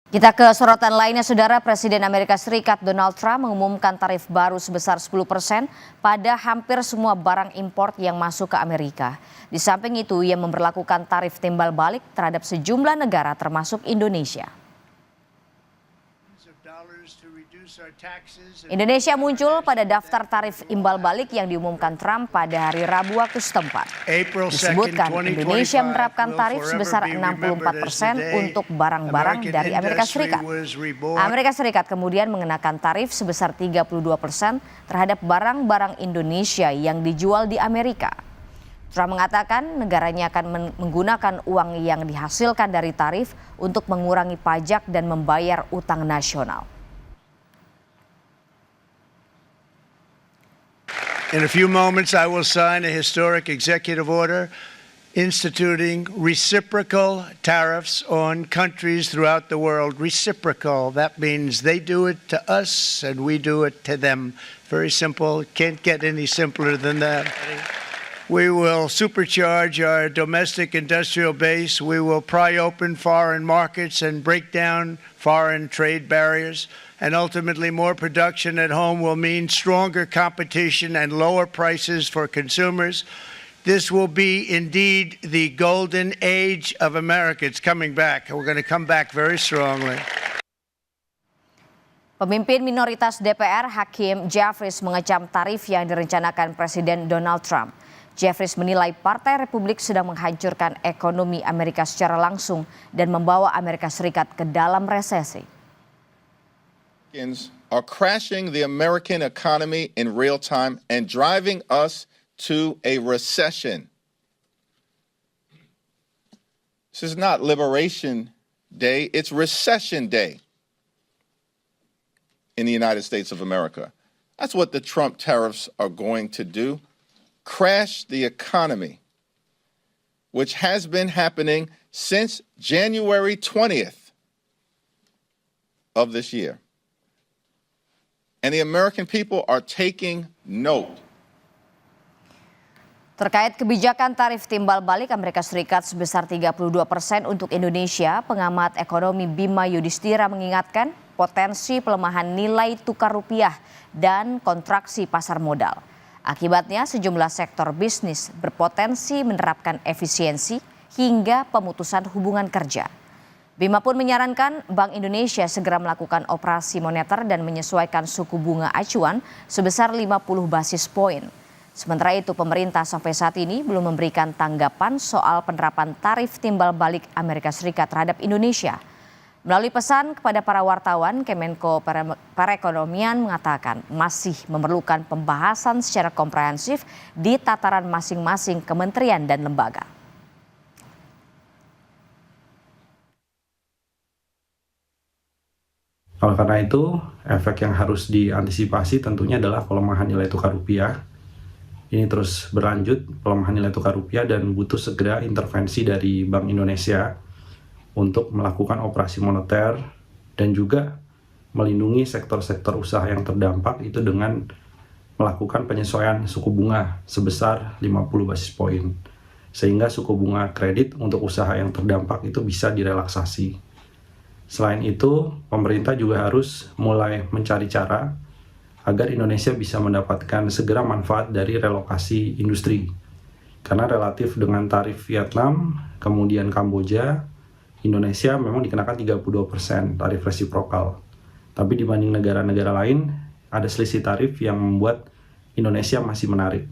Kita ke sorotan lainnya, Saudara. Presiden Amerika Serikat Donald Trump mengumumkan tarif baru sebesar 10% pada hampir semua barang impor yang masuk ke Amerika. Di samping itu, ia memberlakukan tarif timbal balik terhadap sejumlah negara termasuk Indonesia. Indonesia muncul pada daftar tarif imbal balik yang diumumkan Trump pada hari Rabu waktu setempat. Disebutkan Indonesia menerapkan tarif sebesar 64% untuk barang-barang dari Amerika Serikat. Amerika Serikat kemudian mengenakan tarif sebesar 32% terhadap barang-barang Indonesia yang dijual di Amerika. Trump mengatakan negaranya akan menggunakan uang yang dihasilkan dari tarif untuk mengurangi pajak dan membayar utang nasional. In a few moments, I will sign a historic executive order instituting reciprocal tariffs on countries throughout the world. Reciprocal, that means they do it to us and we do it to them. Very simple, can't get any simpler than that. We will supercharge our domestic industrial base. We will pry open foreign markets and break down foreign trade barriers. And ultimately, more production at home will mean stronger competition and lower prices for consumers. This will be indeed the golden age of America. It's coming back. We're going to come back very strongly. Pemimpin minoritas DPR Hakeem Jeffries mengecam tarif yang direncanakan Presiden Donald Trump. Jeffries menilai Partai Republik sedang menghancurkan ekonomi Amerika secara langsung dan membawa Amerika Serikat ke dalam resesi. Are crashing the American economy in real time and driving us to a recession. This is not Liberation Day, it's Recession Day in the United States of America. That's what the Trump tariffs are going to do. Crash the economy, which has been happening since January 20th of this year. And the American people are taking note. Terkait kebijakan tarif timbal balik Amerika Serikat sebesar 32% untuk Indonesia, pengamat ekonomi Bima Yudhistira mengingatkan potensi pelemahan nilai tukar rupiah dan kontraksi pasar modal. Akibatnya sejumlah sektor bisnis berpotensi menerapkan efisiensi hingga pemutusan hubungan kerja. Bima pun menyarankan Bank Indonesia segera melakukan operasi moneter dan menyesuaikan suku bunga acuan sebesar 50 basis poin. Sementara itu pemerintah sampai saat ini belum memberikan tanggapan soal penerapan tarif timbal balik Amerika Serikat terhadap Indonesia. Melalui pesan kepada para wartawan, Kemenko Perekonomian mengatakan masih memerlukan pembahasan secara komprehensif di tataran masing-masing kementerian dan lembaga. Oleh karena itu, efek yang harus diantisipasi tentunya adalah pelemahan nilai tukar rupiah. Ini terus berlanjut, pelemahan nilai tukar rupiah, dan butuh segera intervensi dari Bank Indonesia untuk melakukan operasi moneter dan juga melindungi sektor-sektor usaha yang terdampak itu dengan melakukan penyesuaian suku bunga sebesar 50 basis poin. Sehingga suku bunga kredit untuk usaha yang terdampak itu bisa direlaksasi. Selain itu, pemerintah juga harus mulai mencari cara agar Indonesia bisa mendapatkan segera manfaat dari relokasi industri. Karena relatif dengan tarif Vietnam, kemudian Kamboja, Indonesia memang dikenakan 32% tarif resiprokal. Tapi dibanding negara-negara lain, ada selisih tarif yang membuat Indonesia masih menarik.